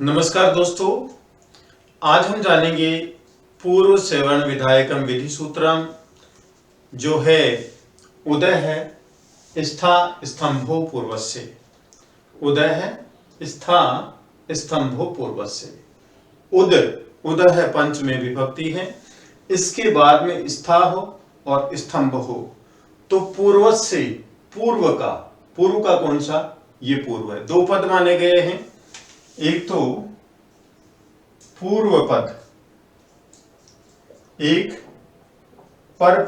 नमस्कार दोस्तों, आज हम जानेंगे पूर्व सेवर्ण विधायकम विधि सूत्रम जो है उदय है स्था स्तंभो पूर्वस्य। उदय है स्था स्तंभो पूर्वस्य। उद उदय है पंच में विभक्ति है, इसके बाद में स्था हो और स्तंभ हो तो पूर्वस्य पूर्व का कौन सा, ये पूर्व है। दो पद माने गए हैं, एक तो पूर्व पद, एक पर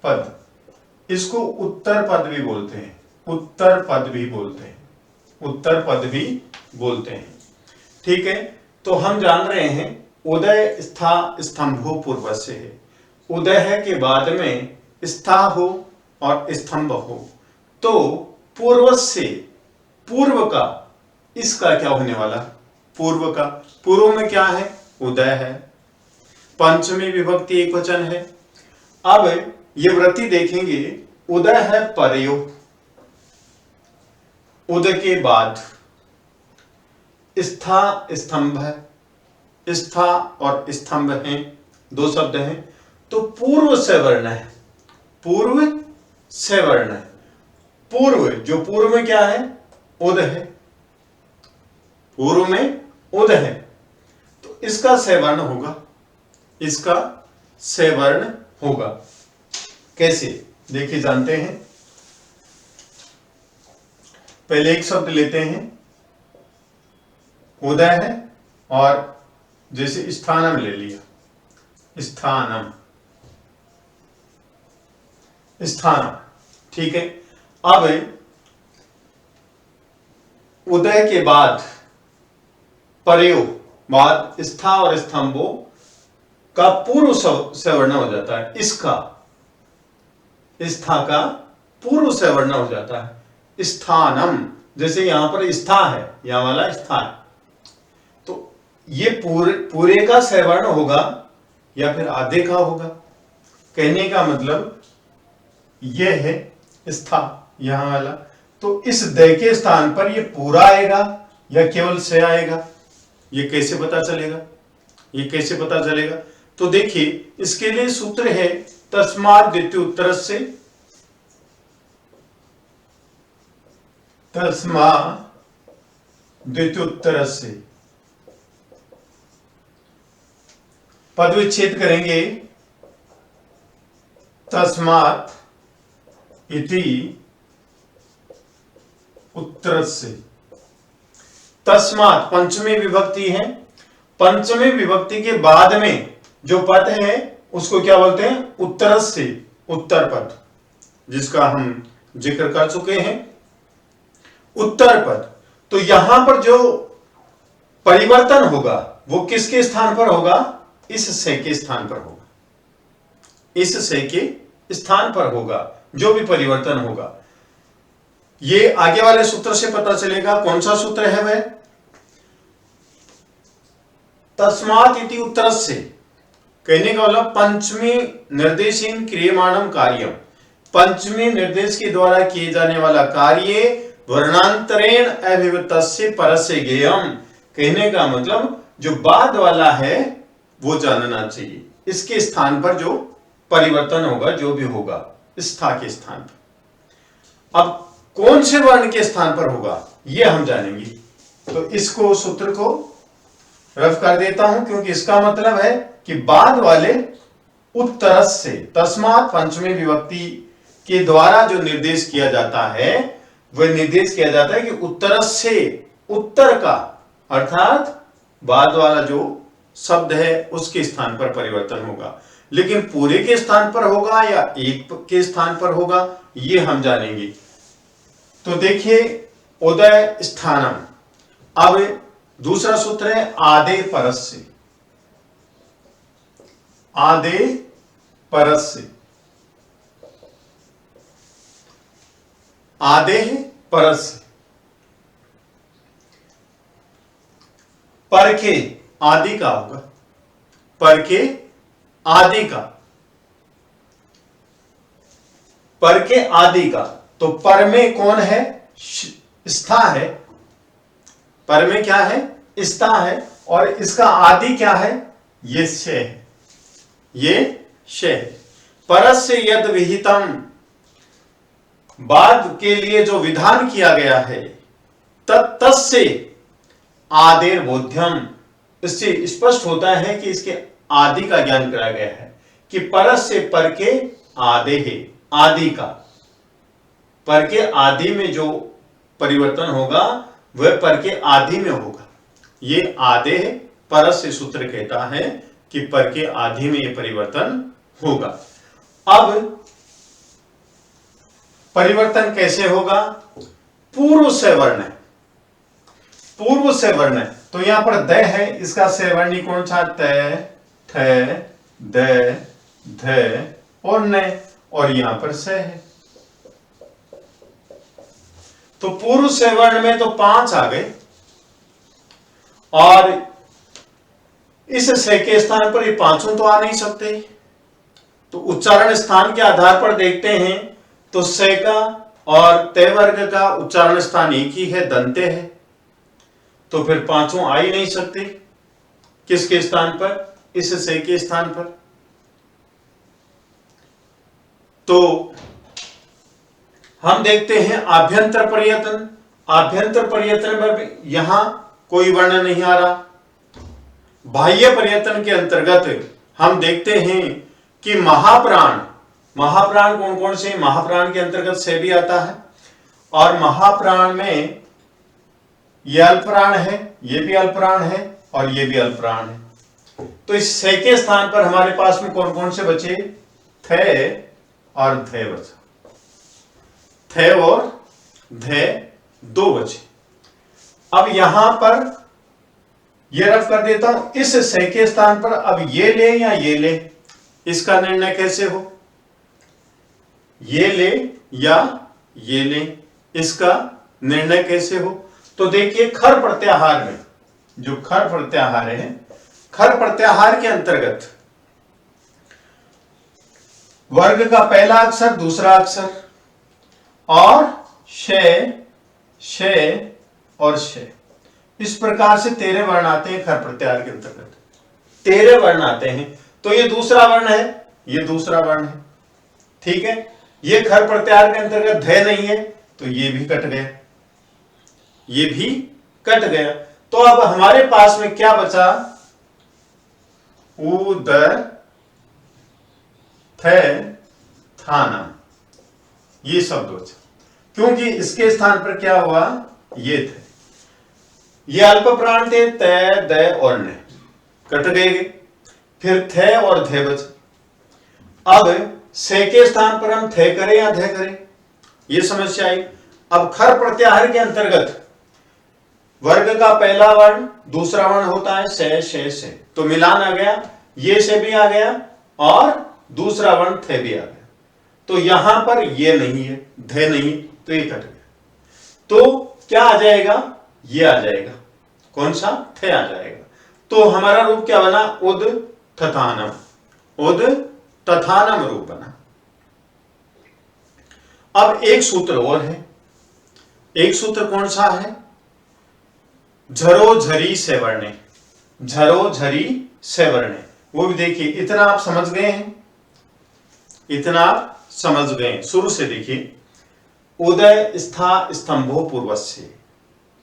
पद। इसको उत्तर पद भी बोलते हैं, उत्तर पद भी बोलते हैं। ठीक है, तो हम जान रहे हैं उदय स्था स्तंभो पूर्वस्य है। उदय है के बाद में स्था हो और स्तंभ हो तो पूर्वस्य, पूर्व का, इसका क्या होने वाला, पूर्व का। पूर्व में क्या है, उदय है, पंचमी विभक्ति एक वचन है। अब ये वृत्ति देखेंगे, उदय है परयो, उदय के बाद स्था स्तंभ है, स्था और स्तंभ हैं, दो शब्द हैं तो पूर्व से वर्ण है, पूर्व से वर्ण है। पूर्व, जो पूर्व में क्या है, उद है, पूर्व में उद है तो इसका सवर्ण होगा, इसका सवर्ण होगा। कैसे देखिए, जानते हैं। पहले एक शब्द लेते हैं, उदय है और जैसे स्थानम ले लिया, स्थानम, ठीक है। अब उदय के बाद परयो, बाद स्था और स्तंभों का पूर्व सवर्ण हो जाता है, इसका स्था का पूर्व सवर्ण हो जाता है, स्थानम। जैसे यहां पर स्था है, यहां वाला स्था है तो ये पूरे का सवर्ण होगा या फिर आधे का होगा। कहने का मतलब यह है स्था, यहां वाला, तो इस दय के स्थान पर ये पूरा आएगा या केवल से आएगा, ये कैसे पता चलेगा, ये कैसे पता चलेगा। तो देखिए, इसके लिए सूत्र है तस्मात् द्वितीय उत्तर से, तस्मात् द्वितीय उत्तर से पद विच्छेद करेंगे, तस्मात् इति उत्तर से। तस्मात् पंचमी विभक्ति है, पंचमी विभक्ति के बाद में जो पद है उसको क्या बोलते हैं, उत्तर से, उत्तर पद, जिसका हम जिक्र कर चुके हैं, उत्तर पद। तो यहां पर जो परिवर्तन होगा वो किसके स्थान पर होगा, इस से के स्थान पर होगा, इस से के स्थान पर होगा जो भी परिवर्तन होगा। ये आगे वाले सूत्र से पता चलेगा। कौन सा सूत्र है वह, तस्मात् इति उत्तर से। कहने का मतलब पंचमी निर्देशीन क्रियमाणम कार्यम, पंचमी निर्देश के द्वारा किए जाने वाला कार्य वर्णांतरेण अभिवृत्तस्य परस्य ज्ञेयम। कहने का मतलब जो बाद वाला है वो जानना चाहिए, इसके स्थान पर जो परिवर्तन होगा, जो भी होगा स्था के स्थान पर। अब कौन से वर्ण के स्थान पर होगा ये हम जानेंगे। तो इसको सूत्र को रफ कर देता हूं, क्योंकि इसका मतलब है कि बाद वाले उत्तर से, तस्मात् पंचमी विभक्ति के द्वारा जो निर्देश किया जाता है वह निर्देश किया जाता है कि उत्तर से, उत्तर का अर्थात बाद वाला जो शब्द है उसके स्थान पर परिवर्तन होगा। लेकिन पूरे के स्थान पर होगा या एक के स्थान पर होगा ये हम जानेंगे। तो देखिए, उदय स्थानम। अब दूसरा सूत्र है आदे परस्य, आदे परस्य, आदे परस्य। पर के आदि का होगा, पर के आदि का, पर के आदि का। तो पर में कौन है, स्था है, पर में क्या है, स्था है, और इसका आदि क्या है, ये शे है, ये शे है। परस्य यद विहितम, बाद के लिए जो विधान किया गया है, तत्तस्य आदेर बोध्यम, इससे स्पष्ट होता है कि इसके आदि का ज्ञान कराया गया है कि परस से पर के आदे है, आदि का, पर के आदि में जो परिवर्तन होगा वह पर के आदि में होगा। ये आदे है, परस से सूत्र कहता है कि पर के आदि में ये परिवर्तन होगा। अब परिवर्तन कैसे होगा, पूर्व से वर्ण है, पूर्व से वर्ण है, तो यहां पर द है, इसका से वर्णी कौन सा, त, थ, द, ध और न, और यहां पर से है। तो पूर्व से वर्ण में तो 5 आ गए, और इस से के स्थान पर ये पांचों तो आ नहीं सकते, तो उच्चारण स्थान के आधार पर देखते हैं तो से का और ते वर्ग का उच्चारण स्थान एक ही है, दंते है, तो फिर पांचों आ ही नहीं सकते। किसके स्थान पर, इस से के स्थान पर। तो हम देखते हैं आभ्यंतर प्रयत्न, आभ्यंतर प्रयत्न पर यहां कोई वर्ण नहीं आ रहा। बाह्य प्रयत्न के अंतर्गत हम देखते हैं कि महाप्राण, महाप्राण कौन कौन से, महाप्राण के अंतर्गत से भी आता है, और महाप्राण में ये अल्पप्राण है, ये भी अल्पप्राण है, और ये भी अल्पप्राण है। तो इस से के स्थान पर हमारे पास में कौन कौन से बचे, थे और थे बचा, थे और धे 2 बचे। अब यहां पर ये रफ कर देता हूं, इस से के स्थान पर अब ये ले या ये ले, इसका निर्णय कैसे हो, ये ले या ये ले, इसका निर्णय कैसे हो। तो देखिए खर प्रत्याहार में, जो खर प्रत्याहार है, खर प्रत्याहार के अंतर्गत वर्ग का पहला अक्षर, दूसरा अक्षर, और शे और शे, इस प्रकार से 13 वर्ण आते हैं खर प्रत्याहार के अंतर्गत, 13 वर्ण आते हैं। तो ये दूसरा वर्ण है, ये दूसरा वर्ण है, ठीक है। ये खर प्रत्याहार के अंतर्गत ध नहीं है, तो ये भी कट गया, ये भी कट गया। तो अब हमारे पास में क्या बचा, उदर थे थाना, ये शब्द बचा, क्योंकि इसके स्थान पर क्या हुआ, ये थे, ये अल्प प्राण थे, तय, दय और न, कट गए, फिर थे और थे बचे। अब से के स्थान पर हम थे करें या ध करें, ये समस्या आई। अब खर प्रत्याहार के अंतर्गत वर्ग का पहला वर्ण, दूसरा वर्ण होता है से, तो मिलान आ गया, ये से भी आ गया और दूसरा वर्ण थे भी आ गया। तो यहां पर ये नहीं है, ध नहीं, तो ये कट गया। तो क्या आ जाएगा, ये आ जाएगा, कौन सा, थे आ जाएगा। तो हमारा रूप क्या बना, उद तथानम, उद तथानम रूप बना। अब एक सूत्र और है, एक सूत्र कौन सा है, झरो झरी से वर्णे, झरो झरी से वर्णे, वो भी देखिए। इतना आप समझ गए हैं, इतना आप समझ गए। शुरू से देखिए, उदय स्था स्तंभो पूर्वस्य,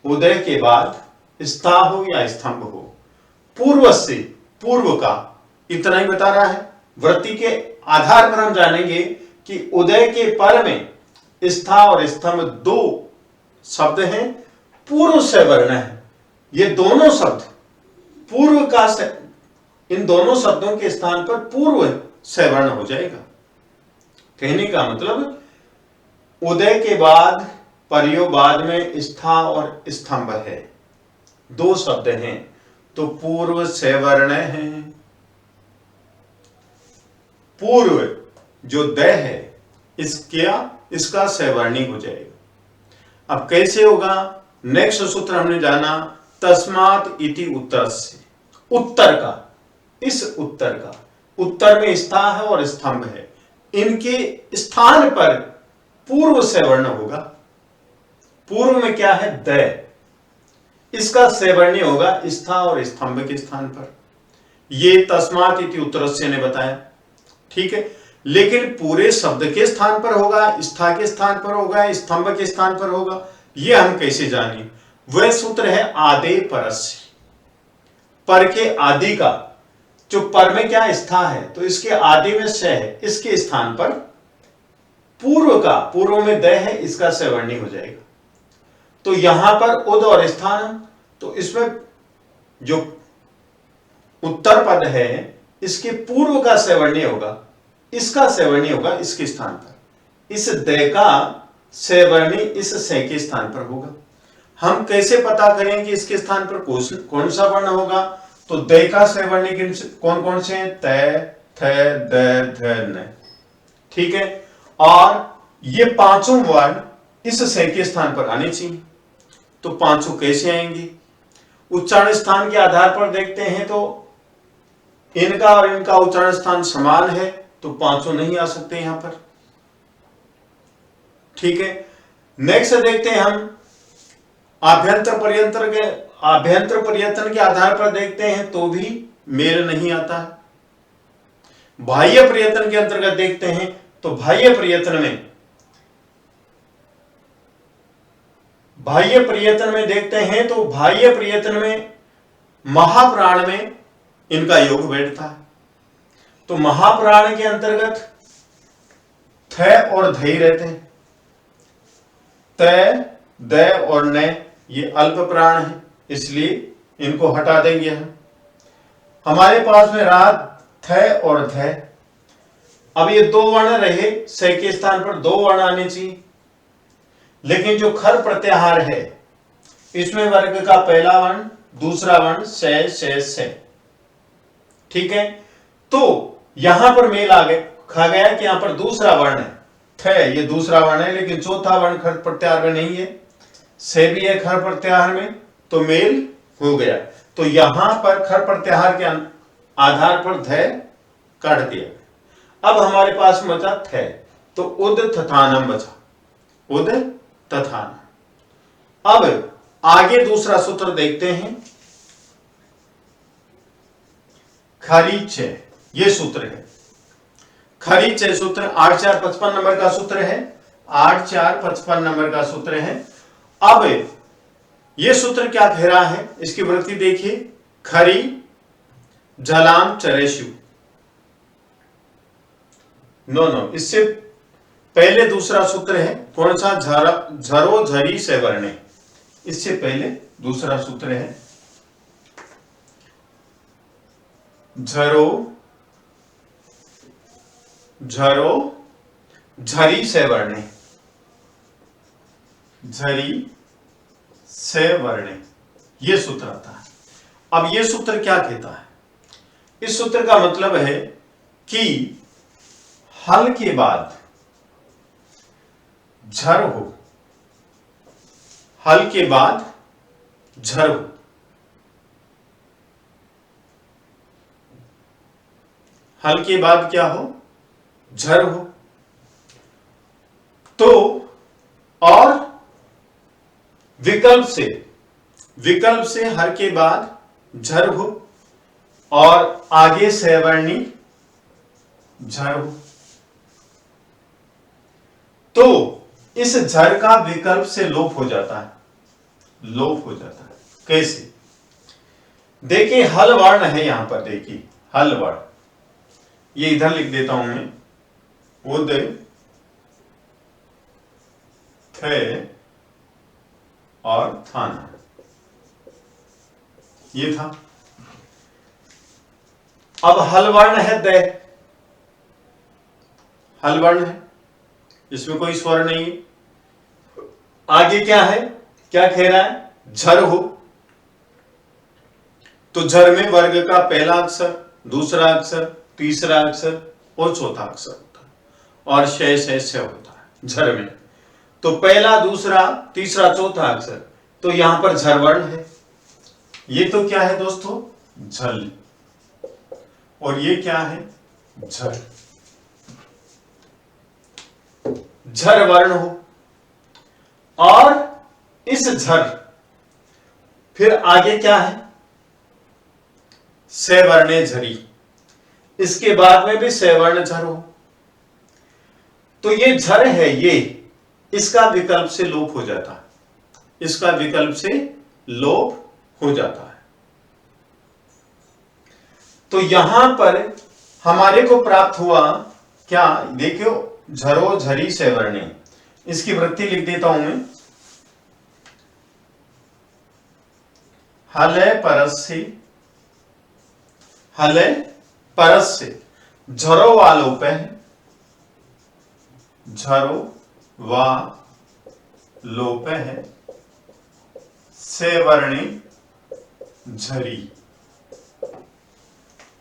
उदय के बाद स्था हो या स्तंभ हो, पूर्व से, पूर्व का, इतना ही बता रहा है। वृत्ति के आधार पर हम जानेंगे कि उदय के पर में स्था और स्तंभ 2 शब्द हैं, पूर्व से वर्ण है। ये दोनों शब्द पूर्व का से, इन दोनों शब्दों के स्थान पर पूर्व से वर्ण हो जाएगा। कहने का मतलब उदय के बाद परियो बाद में स्था और स्तंभ है, 2 शब्द हैं, तो पूर्व से वर्ण है। पूर्व जो द है इसका सवर्णी हो जाएगा। अब कैसे होगा, नेक्स्ट सूत्र हमने जाना, तस्मात् इति उत्तर से, उत्तर का, इस उत्तर का, उत्तर में स्था है और स्तंभ है, इनके स्थान पर पूर्व से वर्ण होगा। पूर्व में क्या है, द, इसका सवर्णी होगा स्था और स्तंभ के स्थान पर। ये तस्मात् इति उत्तरस्य ने बताया, ठीक है। लेकिन पूरे शब्द के स्थान पर होगा, स्था के स्थान पर होगा, स्तंभ के स्थान पर होगा, ये हम कैसे जानें? वह सूत्र है आदे परस्य। पर के आदि का, जो पर में क्या स्था है, तो इसके आदि में स है, इसके स्थान पर पूर्व का, पूर्व में द है, इसका सवर्णी हो जाएगा। तो यहां पर उद और स्थान, तो इसमें जो उत्तर पद है इसके पूर्व का सवर्णी होगा, इसका सवर्णी होगा इसके स्थान पर। इस द का सवर्णी इस से के स्थान पर होगा। हम कैसे पता करें कि इसके स्थान पर कौन सा वर्ण होगा? तो द का सवर्णी कौन कौन से हैं? त, थ, द, ध, न, ठीक है। और ये पांचों वर्ण इस से के स्थान पर आने चाहिए। तो पांचों कैसे आएंगे? उच्चारण स्थान के आधार पर देखते हैं तो इनका और इनका उच्चारण स्थान समान है, तो पांचों नहीं आ सकते यहां पर, ठीक है। नेक्स्ट देखते हैं हम आभ्यंतर पर्यंतन के आधार पर देखते हैं तो भी मेल नहीं आता है। बाह्य प्रयत्न के अंतर्गत देखते हैं तो बाह्य प्रयत्न में देखते हैं तो बाह्य प्रयत्न में महाप्राण में इनका योग बैठता है। तो महाप्राण के अंतर्गत थ और ध रहते हैं, त, द और न ये अल्प प्राण है, इसलिए इनको हटा देंगे हम। हमारे पास में रहा थ और ध। अब ये दो वर्ण रहे, स के स्थान पर दो वर्ण आने चाहिए, लेकिन जो खर प्रत्याहार है इसमें वर्ग का पहला वर्ण, दूसरा वर्ण से, ठीक है। तो यहां पर मेल आ गए, खा गया कि यहां पर दूसरा वर्ण है थ, ये दूसरा वर्ण है, लेकिन चौथा वर्ण खर प्रत्याहार में नहीं है, से भी है खर प्रत्याहार में, तो मेल हो गया। तो यहां पर खर प्रत्याहार के आधार पर ध काट दिया। अब हमारे पास बचा थ, तो उद तथानम बचा, उद तथानम। अब आगे दूसरा सूत्र देखते हैं, खरीचे, ये सूत्र है खरीचे सूत्र 8455 नंबर का सूत्र है, 8455 नंबर का सूत्र है। अब ये सूत्र क्या कह रहा है, इसकी वृत्ति देखिए, खरी झलाम चरेशु, नो, इससे पहले दूसरा सूत्र है, कौन सा? झरो झरी से वर्णे, इससे पहले दूसरा सूत्र है झरो झरी से वर्णे, झरी से वर्णे, ये सूत्र आता है। अब ये सूत्र क्या कहता है? इस सूत्र का मतलब है कि हल के बाद झर हो, हल के बाद झर हो, हल के बाद क्या हो? झर हो। तो और विकल्प से हर के बाद झर हो और आगे सवर्णी झर हो। तो इस झर का विकल्प से लोप हो जाता है, लोप हो जाता है। कैसे? देखिए हल वर्ण है यहां पर, देखिए हल वर्ण, ये इधर लिख देता हूं मैं, उद थे और थान, ये था। अब हल वर्ण है द, हल वर्ण है, इसमें कोई स्वर नहीं है। आगे क्या है, क्या कह रहा है? झर हो, तो झर में वर्ग का पहला अक्षर, दूसरा अक्षर, तीसरा अक्षर और चौथा अक्षर होता है, और से होता है झर में। तो पहला, दूसरा, तीसरा, चौथा अक्षर, तो यहां पर झर वर्ण है। ये तो क्या है दोस्तों? झल, और ये क्या है? झर, झर वर्ण हो। और इस झर फिर आगे क्या है, सवर्णे झरी, इसके बाद में भी सवर्ण झर हो, तो ये झर है, ये इसका विकल्प से लोप हो जाता है, इसका विकल्प से लोप हो जाता है। तो यहां पर हमारे को प्राप्त हुआ क्या, देखो, झरो झरी सवर्णे, इसकी वृत्ति लिख देता हूं मैं, हलय परस्य, हलय परस्य, झरो वा लोप है, झरो वा लोप है, सवर्णे झरी,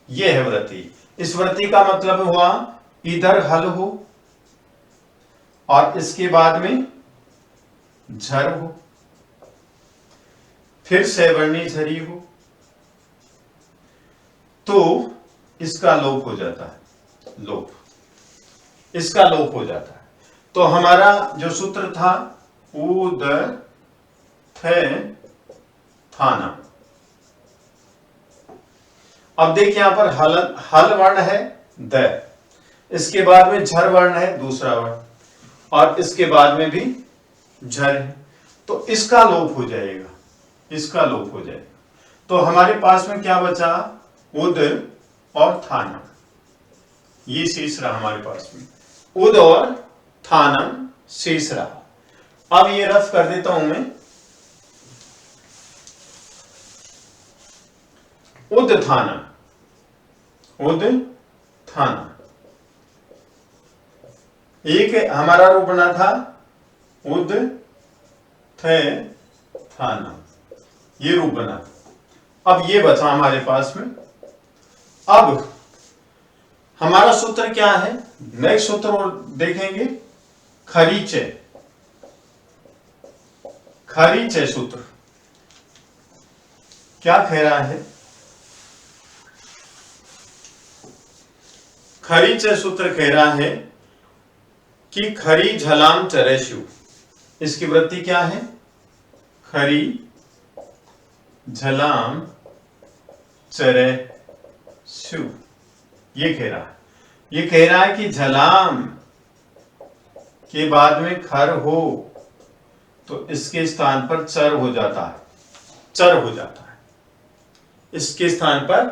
यह है वृत्ति। इस वृत्ति का मतलब हुआ इधर हल हो और इसके बाद में झर हो, फिर सवर्णी झरी हो, तो इसका लोप हो जाता है, लोप, इसका लोप हो जाता है। तो हमारा जो सूत्र था उद थे थाना, अब देखिए यहां पर हल वर्ण है द, इसके बाद में झर वर्ण है दूसरा वर्ण, और इसके बाद में भी झर है, तो इसका लोप हो जाएगा, इसका लोप हो जाएगा। तो हमारे पास में क्या बचा, उद और थाना, ये शेष रहा हमारे पास में, उद और थानम शेष रहा। अब ये रफ कर देता हूं मैं, उद थाना, उद थाना, एक हमारा रूप बना था उद थे थाना, ये रूप बना था। अब ये बचा हमारे पास में। अब हमारा सूत्र क्या है, नेक्स्ट सूत्र और देखेंगे, खरीचे, खरीचे सूत्र क्या कह रहा है, खरीचे सूत्र कह रहा है कि खरी झलाम चरेशु, इसकी वृत्ति क्या है, खरी झलाम चरेशु, ये कह रहा है, ये कह रहा है कि झलाम के बाद में खर हो तो इसके स्थान पर चर हो जाता है, चर हो जाता है, इसके स्थान पर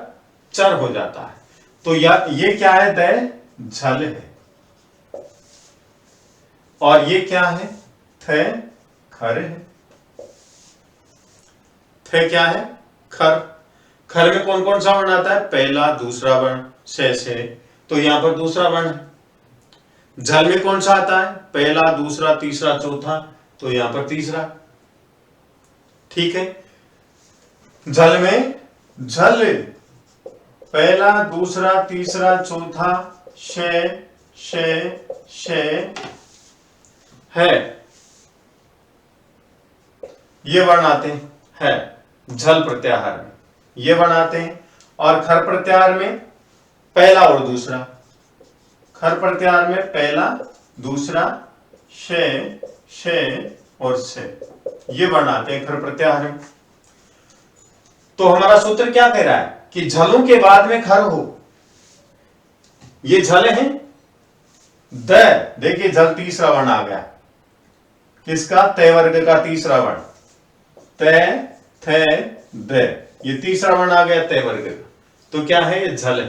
चर हो जाता है। तो ये क्या है, द झल है, और ये क्या है, थे खर है, थे क्या है, खर, खर में कौन कौन सा वर्ण आता है, पहला दूसरा वर्ण, से, तो यहां पर दूसरा वर्ण है। झल में कौन सा आता है, पहला दूसरा तीसरा चौथा, तो यहां पर तीसरा, ठीक है। झल में झल पहला दूसरा तीसरा चौथा, शे है, ये वर्ण आते हैं झल प्रत्याहार में, ये वर्ण आते हैं। और खर प्रत्याहार में पहला और दूसरा, खर प्रत्याहार में पहला दूसरा, शे और से, ये वर्ण आते हैं खर प्रत्याहार में। तो हमारा सूत्र क्या कह रहा है कि झलों के बाद में खर हो, ये झल है, द, देखिए झल तीसरा वर्ण आ गया, किसका, तय वर्ग का तीसरा वर्ण, तय थे द, ये तीसरा वर्ण आ गया तय वर्ग का, तो क्या है, ये झल है,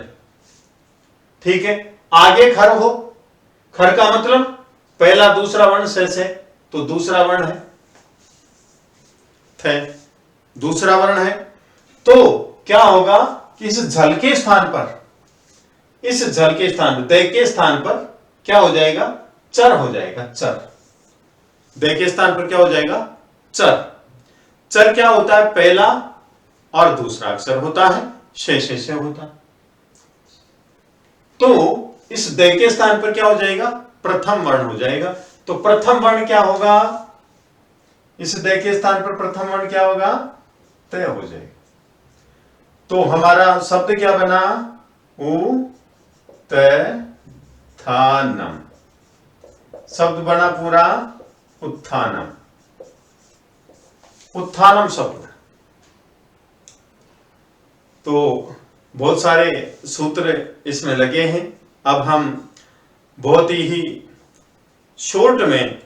ठीक है। आगे खर हो, खर का मतलब पहला दूसरा वर्ण से, तो दूसरा वर्ण है थे, दूसरा वर्ण है, तो क्या होगा कि इस झल के स्थान पर, इस झल के स्थान पर, दय के स्थान पर क्या हो जाएगा, चर हो जाएगा, चर, दय के स्थान पर क्या हो जाएगा, चर। चर क्या होता है, पहला और दूसरा अक्षर होता है, से होता है, तो इस दय के स्थान पर क्या हो जाएगा, प्रथम वर्ण हो जाएगा। तो प्रथम वर्ण क्या होगा, इस दय के स्थान पर प्रथम वर्ण क्या होगा, तय हो जाएगा। तो हमारा शब्द क्या बना, उ त थानम, शब्द बना पूरा उत्थानम, उत्थानम शब्द, तो बहुत सारे सूत्र इसमें लगे हैं। अब हम बहुत ही शॉर्ट में,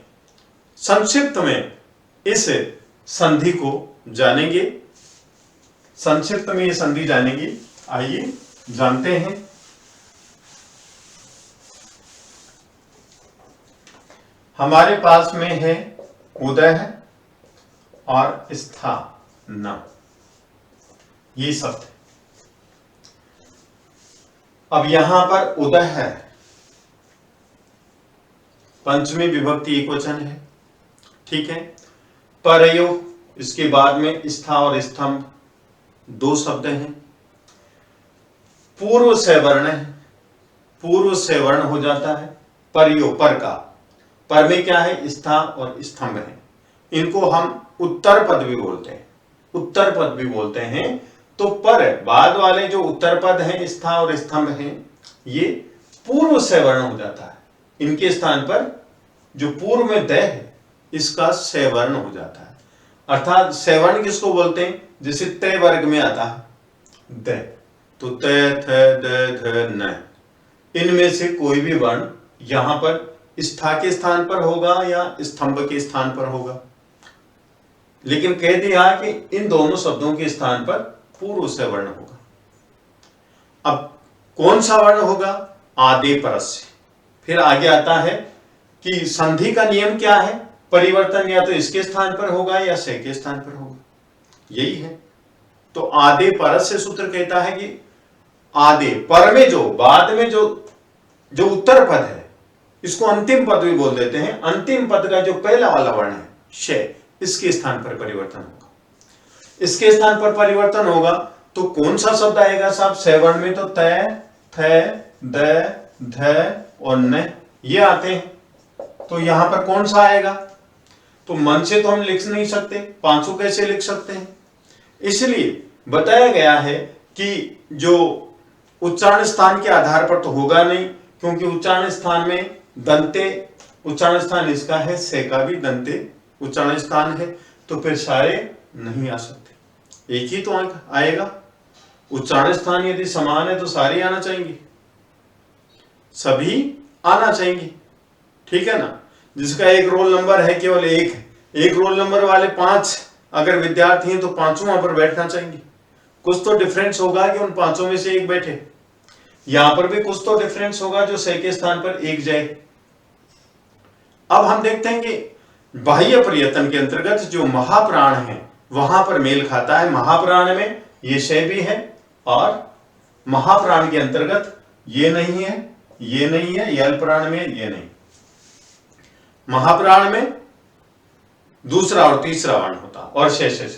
संक्षिप्त में इस संधि को जानेंगे। संक्षिप्त में ये संधि जानेंगे। आइए जानते हैं। हमारे पास में है उदय और स्थान, ये शब्द। अब यहां पर उदय है, पंचमी विभक्ति एकवचन है, ठीक है। परयोग, इसके बाद में स्था और स्तंभ दो शब्द हैं। पूर्व से वर्ण है, पूर्व से वर्ण हो जाता है। परयोग, पर का, पर में क्या है, स्था और स्तंभ है। इनको हम उत्तर पद भी बोलते हैं, उत्तर पद भी बोलते हैं। तो पर बाद वाले जो उत्तर पद हैं, स्था और स्तंभ हैं, ये पूर्व से वर्ण हो जाता है। इनके स्थान पर जो पूर्व में द है, इसका से वर्ण हो जाता है। अर्थात से वर्ण किसको बोलते हैं, जैसे तय वर्ग में आता है द, तो तय, थ, द, ध, न, इनमें से कोई भी वर्ण यहां पर स्था के स्थान पर होगा या स्तंभ के स्थान पर होगा। लेकिन कह दिया कि इन दोनों शब्दों के स्थान पर पूर्व से वर्ण होगा। अब कौन सा वर्ण होगा, आदे परस्य। फिर आगे आता है कि संधि का नियम क्या है, परिवर्तन या तो इसके स्थान पर होगा या से के स्थान पर होगा, यही है। तो आदे परस्य सूत्र कहता है कि आदे, पर में जो, बाद में जो उत्तर पद है, इसको अंतिम पद भी बोल देते हैं। अंतिम पद का जो पहला वाला वर्ण है शे, इसके स्थान पर परिवर्तन होगा। इसके स्थान पर परिवर्तन होगा तो कौन सा शब्द आएगा साहब, से वर्ण में तो तय, थ, द, ध और न, ये आते हैं। तो यहां पर कौन सा आएगा, तो मन से तो हम लिख नहीं सकते, पांचों कैसे लिख सकते हैं। इसलिए बताया गया है कि जो उच्चारण स्थान के आधार पर तो होगा नहीं, क्योंकि उच्चारण स्थान में दंते, उच्चारण स्थान इसका है, से का भी दंते उच्चारण स्थान है, तो फिर सारे नहीं आ सकते, एक ही तो अंक आएगा। उच्चारण स्थान यदि समान है तो सारे आना चाहिए, सभी आना चाहिए, ठीक है ना। जिसका एक रोल नंबर है केवल एक है, एक रोल नंबर वाले 5 अगर विद्यार्थी हैं तो पांचों वहां पर बैठना चाहिए। कुछ तो डिफरेंस होगा कि उन पांचों में से एक बैठे, यहां पर भी कुछ तो डिफरेंस होगा जो से के स्थान पर एक जाए। अब हम देखते हैं कि बाह्य प्रयत्न के अंतर्गत जो महाप्राण है वहां पर मेल खाता है। महाप्राण में ये से भी है और महाप्राण के अंतर्गत ये नहीं है, ये नहीं है, ये अल्पप्राण में ये नहीं। महाप्राण में दूसरा और तीसरा वर्ण होता और से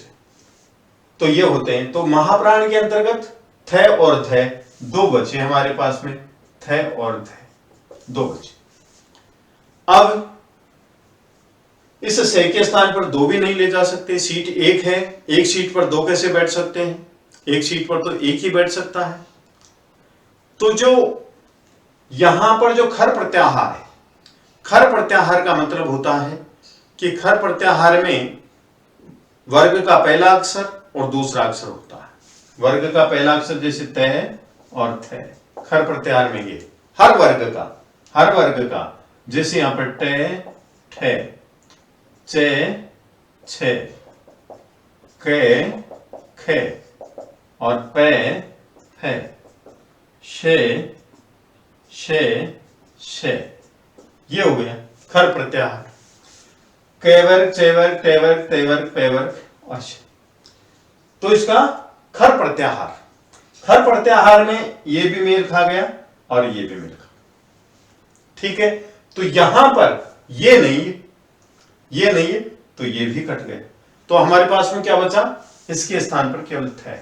तो ये होते हैं। तो महाप्राण के अंतर्गत थ और ध दो बचे हमारे पास में, थ और ध दो बचे। अब इस से के स्थान पर दो भी नहीं ले जा सकते, सीट एक है, एक सीट पर दो कैसे बैठ सकते हैं, एक सीट पर तो एक ही बैठ सकता है। तो जो यहां पर जो खर प्रत्याहार है, खर प्रत्याहार का मतलब होता है कि खर प्रत्याहार में वर्ग का पहला अक्षर और दूसरा अक्षर होता है। वर्ग का पहला अक्षर जैसे त और थ, खर प्रत्याहार में ये हर वर्ग का, जैसे यहां पर ट, ठ, चे, छे, क, ख और पे, फे, शे, शे, शे, ये हो गया खर प्रत्याहार। क वर्ग, चे वर्ग, टे वर्ग, ते वर्ग, पे वर्ग और शे। तो इसका खर प्रत्याहार, खर प्रत्याहार में ये भी मेल खा गया और ये भी मेल खा, ठीक है। तो यहां पर ये नहीं है, ये नहीं है, तो ये भी कट गए। तो हमारे पास में क्या बचा, इसके स्थान पर केवल थे,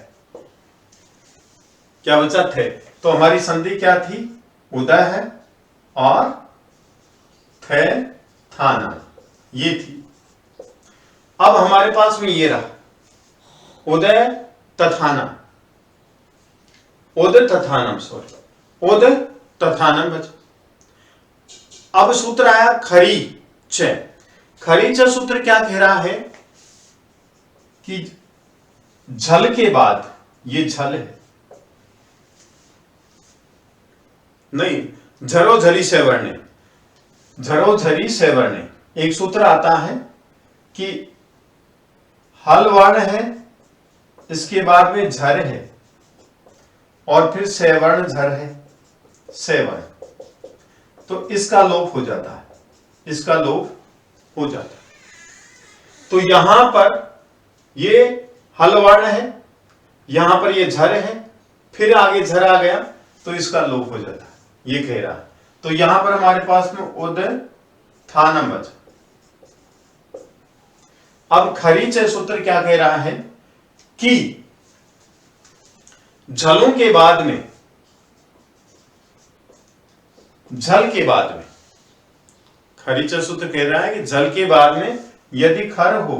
क्या बचा, थे। तो हमारी संधि क्या थी, उदय है और थे, थाना, ये थी। अब हमारे पास में ये रहा उदय तथाना, उदय तथानम, सॉरी उदय तथानम बचा। अब सूत्र आया खरी च। खरी च सूत्र क्या कह रहा है कि झल के बाद, ये झल है, नहीं, झरोझरी सवर्णे, झरोझरी सवर्णे। एक सूत्र आता है कि हल वर्ण है, इसके बाद में झर है और फिर सवर्ण झर है, सवर्ण, तो इसका लोप हो जाता है, इसका लोप हो जाता है। तो यहां पर ये हल वर्ण है, यहां पर ये झर है, फिर आगे झर आ गया तो इसका लोप हो जाता है, ये कह रहा है। तो यहां पर हमारे पास में उद्थानम बचा। अब खरीचय सूत्र क्या कह रहा है कि झलों के बाद में, झल के बाद में, खरीचय सूत्र कह रहा है कि झल के बाद में यदि खर हो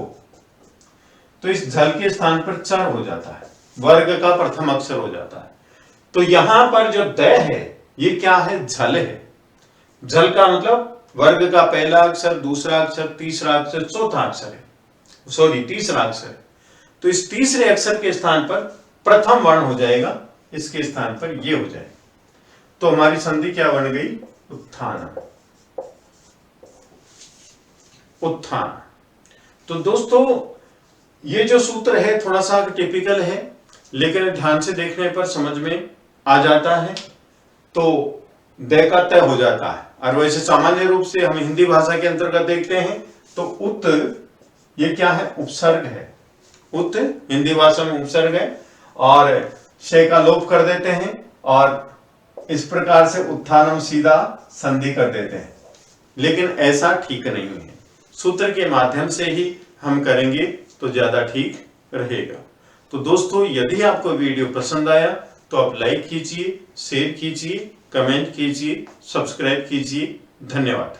तो इस झल के स्थान पर चर हो जाता है, वर्ग का प्रथम अक्षर हो जाता है। तो यहां पर जो द है ये क्या है, झल है। झल का मतलब वर्ग का पहला अक्षर, दूसरा अक्षर, तीसरा अक्षर, चौथा अक्षर है, सॉरी तीसरा अक्षर है। तो इस तीसरे अक्षर के स्थान पर प्रथम वर्ण हो जाएगा, इसके स्थान पर ये हो जाएगा। तो हमारी संधि क्या बन गई, उत्थान, उत्थान। तो दोस्तों ये जो सूत्र है थोड़ा सा टिपिकल है, लेकिन ध्यान से देखने पर समझ में आ जाता है। तो द का तय हो जाता है। और वैसे सामान्य रूप से हम हिंदी भाषा के अंतर्गत देखते हैं तो उत, ये क्या है, उपसर्ग है। उत हिंदी भाषा में उपसर्ग है और शे का लोप कर देते हैं और इस प्रकार से उत्थानम सीधा संधि कर देते हैं। लेकिन ऐसा ठीक नहीं है, सूत्र के माध्यम से ही हम करेंगे तो ज्यादा ठीक रहेगा। तो दोस्तों यदि आपको वीडियो पसंद आया तो आप लाइक कीजिए, शेयर कीजिए, कमेंट कीजिए, सब्सक्राइब कीजिए। धन्यवाद।